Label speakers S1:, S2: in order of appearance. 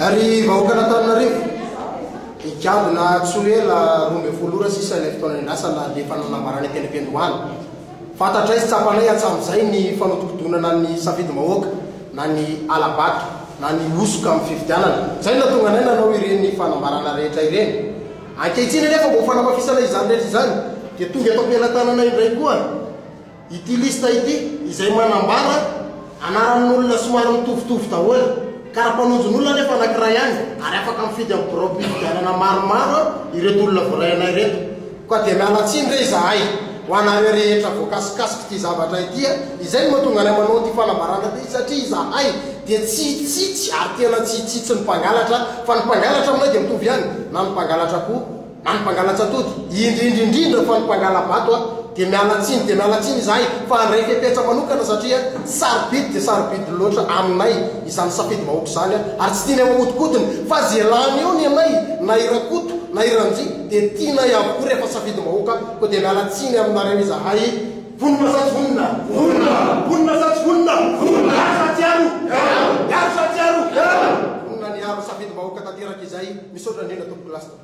S1: Ari vahoaka n'Antananarivo ikadona Tsoela rombe folora sisa ilay fotoana ndrasa na le fananambarana teny am-piandohana fantatra izy tsapanay atsam'izay ny fanotokodonana ny safidy mahoaka na ny alabato na ny osoka amin'ny fifidianana zay na tonga anay nanao ireny fanambarana rehetra ireny ankehitriny nefa mbo fanamafisana izany rehetra izany dia tonga eto am-pelantanana indray koa ity lista ity izay manambara anaran'olona somary mitovitovy daholo karapanonjon'olona nefa anankiray ihany ary afaka mifidy amin'ny propifidianana maromaro ireto olona vorayanay reto koa dia mialatsiny re izahay ho anareo rehetra voakasikasiky ty zavatra ity izay no mahatonga anay manao ty fanambarana ty satria izahay dia tsitsitsy ary tena tsitsitsy ny mpangalatra fa ny mpangalatra aminay dia mitovy ihany na ny mpangalatra koa na ny mpangalatra atody indrindrindrindra fa ny mpangalabato dia mialatsiny izahay fa andray fepetra manokana satria sarobidy dia sarobidy loatra aminay izany safidy mahoaka izany ary tsy tiana mamotokodiny fa zay lany eo ny anay na irakoto na iranjy dia tiana avokoa rehefa safidy mahoaka koa dia mialatsiny aminareo izahay vonona satsy vonona vonona satsy vonona yaro saty aro vonona ny aro safidy mahoaka tanteraka izay misaotra indrindra tompoko lasta